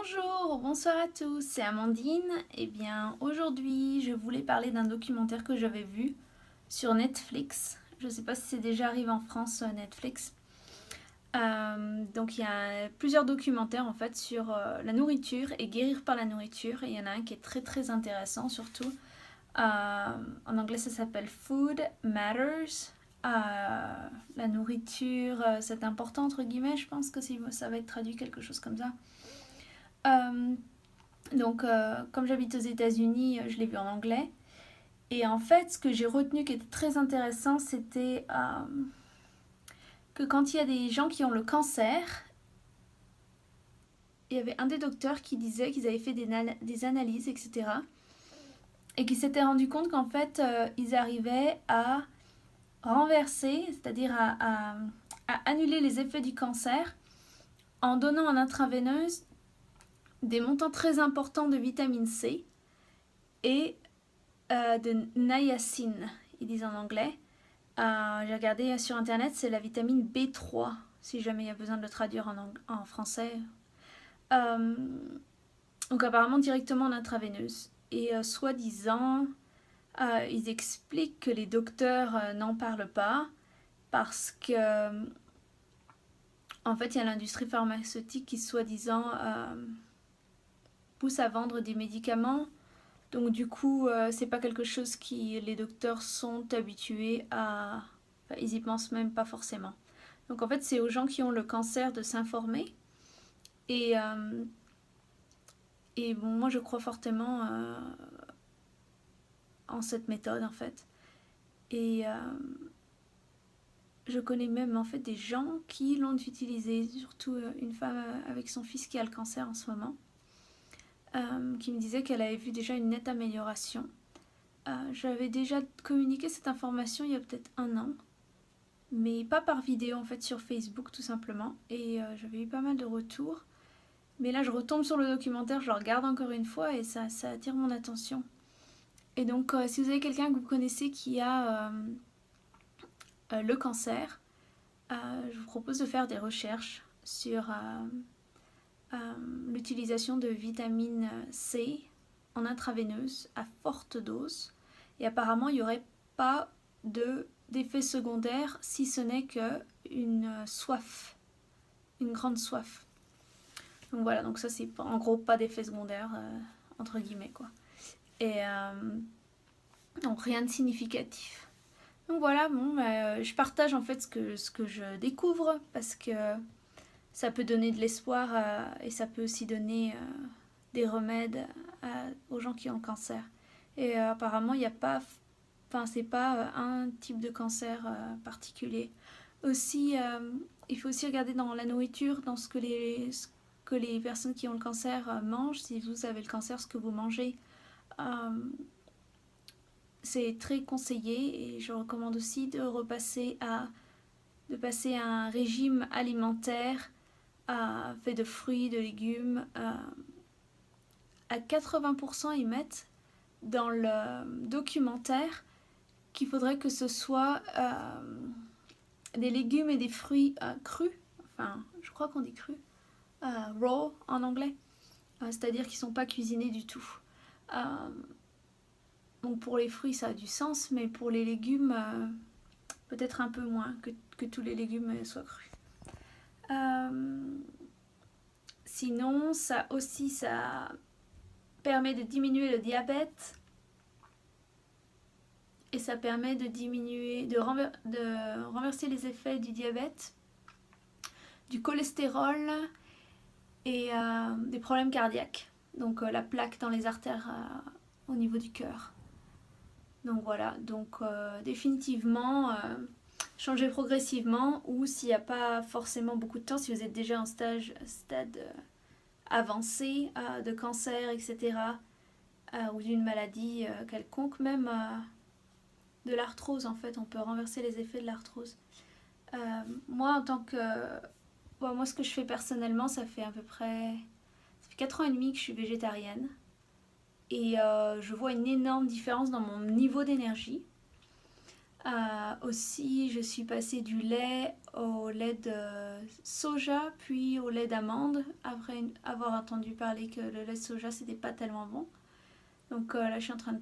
Bonjour, bonsoir à tous, c'est Amandine. Eh bien, aujourd'hui, je voulais parler d'un documentaire que j'avais vu sur Netflix. Je ne sais pas si c'est déjà arrivé en France, Netflix. Donc, il y a plusieurs documentaires en fait sur la nourriture et guérir par la nourriture. Et il y en a un qui est très très intéressant, surtout. En anglais, ça s'appelle Food Matters. La nourriture, c'est important entre guillemets. Je pense que ça va être traduit quelque chose comme ça. Euh, comme j'habite aux États-Unis, je l'ai vu en anglais. Et en fait, ce que j'ai retenu qui était très intéressant, c'était que quand il y a des gens qui ont le cancer, il y avait un des docteurs qui disait qu'ils avaient fait des analyses, etc. Et qui s'étaient rendu compte qu'en fait, ils arrivaient à renverser, c'est-à-dire à annuler les effets du cancer en donnant en intraveineuse des montants très importants de vitamine C et de niacine, ils disent en anglais. J'ai regardé sur internet, c'est la vitamine B3, si jamais il y a besoin de le traduire en français. Euh, donc apparemment directement en intraveineuse. Et soi-disant, ils expliquent que les docteurs n'en parlent pas parce que, en fait, il y a l'industrie pharmaceutique qui, soi-disant, pousse à vendre des médicaments. Donc du coup, c'est pas quelque chose qui les docteurs sont habitués à. Enfin, ils y pensent même pas forcément. Donc en fait, c'est aux gens qui ont le cancer de s'informer. Et, et bon, moi je crois fortement en cette méthode en fait. Et je connais même en fait des gens qui l'ont utilisé, surtout une femme avec son fils qui a le cancer en ce moment, qui me disait qu'elle avait vu déjà une nette amélioration. J'avais déjà communiqué cette information il y a peut-être un an, mais pas par vidéo en fait sur Facebook tout simplement. Et j'avais eu pas mal de retours. Mais là je retombe sur le documentaire, je le regarde encore une fois et ça attire mon attention. Et donc si vous avez quelqu'un que vous connaissez qui a le cancer, je vous propose de faire des recherches sur l'utilisation de vitamine C en intraveineuse à forte dose. Et apparemment, il n'y aurait pas d'effet secondaire si ce n'est qu'une soif, une grande soif. Donc voilà, donc ça c'est en gros pas d'effet secondaire, entre guillemets quoi. Et donc rien de significatif. Donc voilà, bon, je partage en fait ce que je découvre parce que ça peut donner de l'espoir et ça peut aussi donner des remèdes aux gens qui ont le cancer. Et apparemment, il n'y a pas. Enfin, c'est pas un type de cancer particulier. Aussi, il faut aussi regarder dans la nourriture, dans ce que les personnes qui ont le cancer mangent. Si vous avez le cancer, ce que vous mangez, euh, c'est très conseillé. Et je recommande aussi de passer à un régime alimentaire fait de fruits, de légumes. À 80%, ils mettent dans le documentaire qu'il faudrait que ce soit des légumes et des fruits crus. Enfin, je crois qu'on dit crus. Raw en anglais. C'est-à-dire qu'ils ne sont pas cuisinés du tout. Euh, donc pour les fruits, ça a du sens, mais pour les légumes, peut-être un peu moins que tous les légumes soient crus. Sinon, ça permet de diminuer le diabète et ça permet de renverser les effets du diabète, du cholestérol et des problèmes cardiaques. Donc la plaque dans les artères au niveau du cœur. Donc voilà, donc définitivement changer progressivement ou s'il n'y a pas forcément beaucoup de temps, si vous êtes déjà en stade avancé de cancer, etc. Ou d'une maladie quelconque, même de l'arthrose en fait, on peut renverser les effets de l'arthrose. Moi en tant que... Bon, moi ce que je fais personnellement, ça fait 4 ans et demi que je suis végétarienne. Et je vois une énorme différence dans mon niveau d'énergie. Aussi, je suis passée du lait au lait de soja, puis au lait d'amande, après avoir entendu parler que le lait de soja, c'était pas tellement bon. Donc là, je suis en train de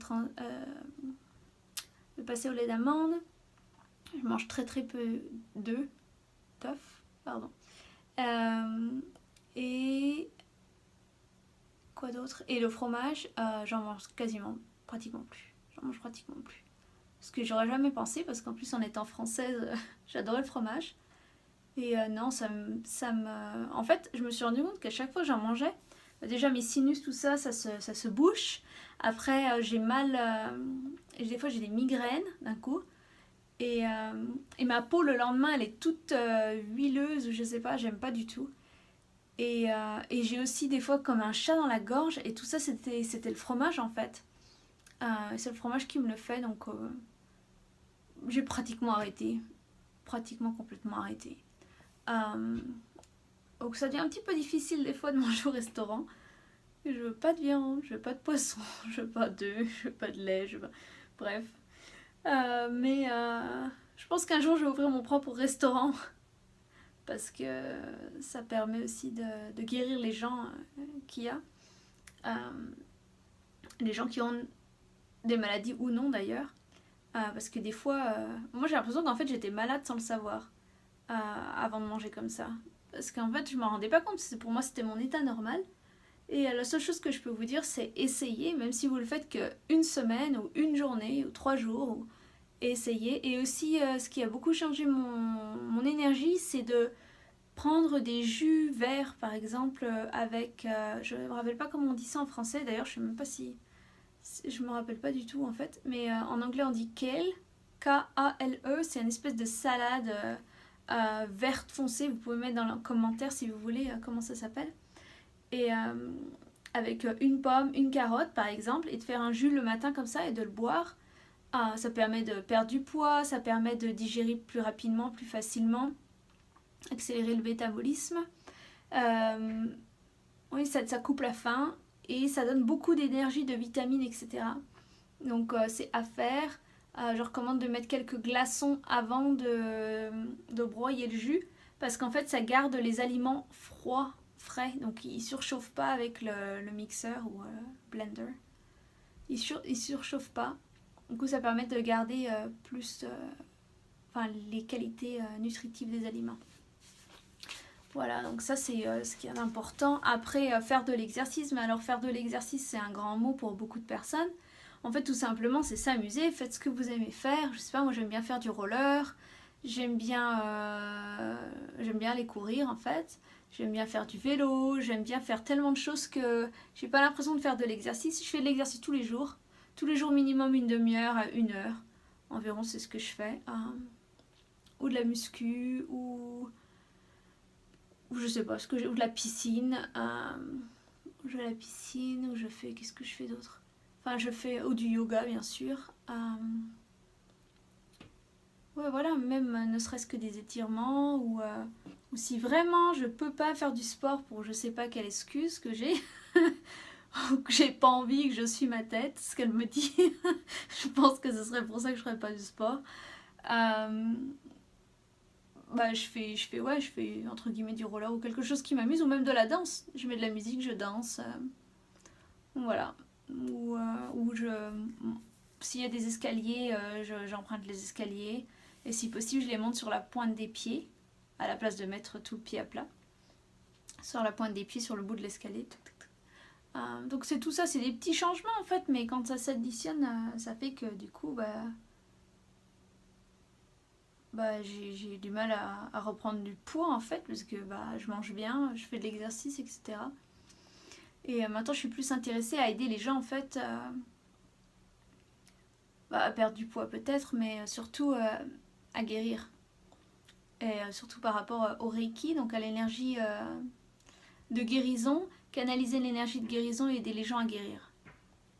passer au lait d'amande. Je mange très très peu d'œufs, pardon. Et quoi d'autre? Et le fromage, j'en mange pratiquement plus. J'en mange pratiquement plus. Ce que j'aurais jamais pensé, parce qu'en plus en étant française, j'adorais le fromage. Et non, En fait, je me suis rendu compte qu'à chaque fois que j'en mangeais, déjà mes sinus, tout ça, ça se bouche. Après, j'ai mal... des fois, j'ai des migraines d'un coup. Et ma peau, le lendemain, elle est toute huileuse, ou je sais pas, j'aime pas du tout. Et j'ai aussi des fois comme un chat dans la gorge. Et tout ça, c'était le fromage, en fait. C'est le fromage qui me le fait, donc... j'ai pratiquement arrêté. Pratiquement complètement arrêté. Donc ça devient un petit peu difficile des fois de manger au restaurant. Je veux pas de viande, je veux pas de poisson, je veux pas d'œufs, je veux pas de lait, je veux pas... Bref. Mais je pense qu'un jour je vais ouvrir mon propre restaurant parce que ça permet aussi de guérir les gens qu'il y a. Les gens qui ont des maladies ou non d'ailleurs. Parce que des fois, moi j'ai l'impression qu'en fait j'étais malade sans le savoir avant de manger comme ça. Parce qu'en fait je m'en rendais pas compte, pour moi c'était mon état normal. Et la seule chose que je peux vous dire c'est essayer, même si vous le faites qu'une semaine ou une journée ou 3 jours, essayez. Et aussi ce qui a beaucoup changé mon énergie, c'est de prendre des jus verts par exemple avec, je me rappelle pas comment on dit ça en français, d'ailleurs je sais même pas si... Je me rappelle pas du tout en fait, mais en anglais on dit kale, K-A-L-E, c'est une espèce de salade verte foncée, vous pouvez mettre dans les commentaires si vous voulez comment ça s'appelle. Et avec une pomme, une carotte par exemple, et de faire un jus le matin comme ça et de le boire, ça permet de perdre du poids, ça permet de digérer plus rapidement, plus facilement, accélérer le métabolisme. Oui, ça coupe la faim. Et ça donne beaucoup d'énergie, de vitamines, etc. Donc c'est à faire. Je recommande de mettre quelques glaçons avant de broyer le jus. Parce qu'en fait, ça garde les aliments froids, frais. Donc ils ne surchauffent pas avec le mixeur ou blender. Ils ne surchauffent pas. Du coup, ça permet de garder plus les qualités nutritives des aliments. Voilà, donc ça c'est ce qui est important. Après, faire de l'exercice, mais alors faire de l'exercice c'est un grand mot pour beaucoup de personnes. En fait, tout simplement, c'est s'amuser, faites ce que vous aimez faire. Je sais pas, moi j'aime bien faire du roller, j'aime bien aller courir en fait. J'aime bien faire du vélo, j'aime bien faire tellement de choses que j'ai pas l'impression de faire de l'exercice. Je fais de l'exercice tous les jours minimum une demi-heure à 1 heure. Environ, c'est ce que je fais. Ou de la muscu, ou je sais pas, ou de la piscine, je vais à la piscine, ou je fais, qu'est-ce que je fais d'autre? Enfin, je fais, ou du yoga, bien sûr. Ouais, voilà, même ne serait-ce que des étirements, ou si vraiment je peux pas faire du sport pour je sais pas quelle excuse que j'ai, ou que j'ai pas envie, que je suis ma tête, ce qu'elle me dit, je pense que ce serait pour ça que je ferais pas du sport. Je fais entre guillemets du roller ou quelque chose qui m'amuse, ou même de la danse. Je mets de la musique, je danse. Voilà. Ou s'il y a des escaliers, j'emprunte les escaliers. Et si possible, je les monte sur la pointe des pieds, à la place de mettre tout le pied à plat. Sur la pointe des pieds, sur le bout de l'escalier. Donc c'est tout ça, c'est des petits changements en fait, mais quand ça s'additionne, ça fait que du coup, j'ai du mal à reprendre du poids en fait, parce que je mange bien, je fais de l'exercice, etc. Et maintenant je suis plus intéressée à aider les gens en fait à perdre du poids peut-être, mais surtout à guérir. Et surtout par rapport au Reiki, donc à l'énergie de guérison, canaliser l'énergie de guérison et aider les gens à guérir.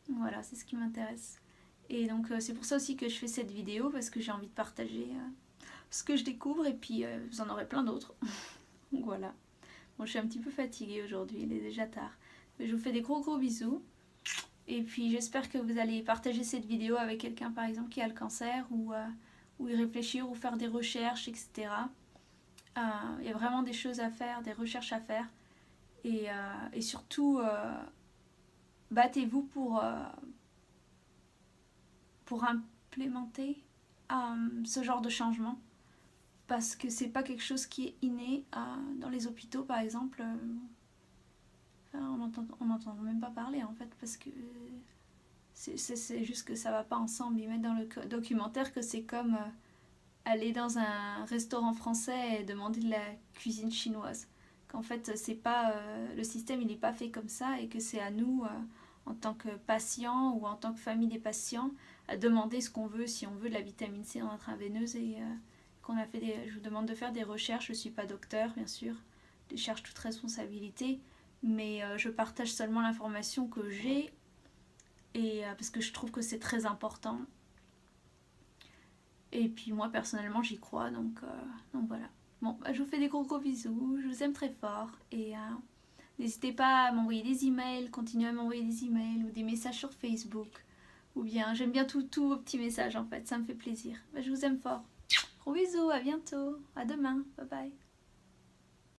Voilà, c'est ce qui m'intéresse. Et donc c'est pour ça aussi que je fais cette vidéo, parce que j'ai envie de partager ce que je découvre, et puis vous en aurez plein d'autres. Donc voilà. Bon, je suis un petit peu fatiguée aujourd'hui, il est déjà tard. Mais je vous fais des gros bisous. Et puis j'espère que vous allez partager cette vidéo avec quelqu'un par exemple qui a le cancer, ou ou y réfléchir ou faire des recherches, etc. Il y a vraiment des choses à faire, des recherches à faire. Et surtout, battez-vous pour implémenter ce genre de changement. Parce que c'est pas quelque chose qui est inné dans les hôpitaux, par exemple. On n'entend même pas parler, en fait, parce que c'est juste que ça va pas ensemble. Ils mettent dans le documentaire que c'est comme aller dans un restaurant français et demander de la cuisine chinoise. Qu'en fait, c'est pas le système, il n'est pas fait comme ça, et que c'est à nous, en tant que patients ou en tant que famille des patients, à demander ce qu'on veut, si on veut de la vitamine C en intraveineuse. Et je vous demande de faire des recherches. Je suis pas docteur, bien sûr, je cherche toute responsabilité, mais je partage seulement l'information que j'ai, et parce que je trouve que c'est très important. Et puis moi personnellement j'y crois, donc voilà. Bon, je vous fais des gros bisous, je vous aime très fort, et n'hésitez pas à m'envoyer des emails, continuez à m'envoyer des emails ou des messages sur Facebook, ou bien j'aime bien tous vos petits messages, en fait, ça me fait plaisir. Je vous aime fort. Gros bisous, à bientôt, à demain, bye bye.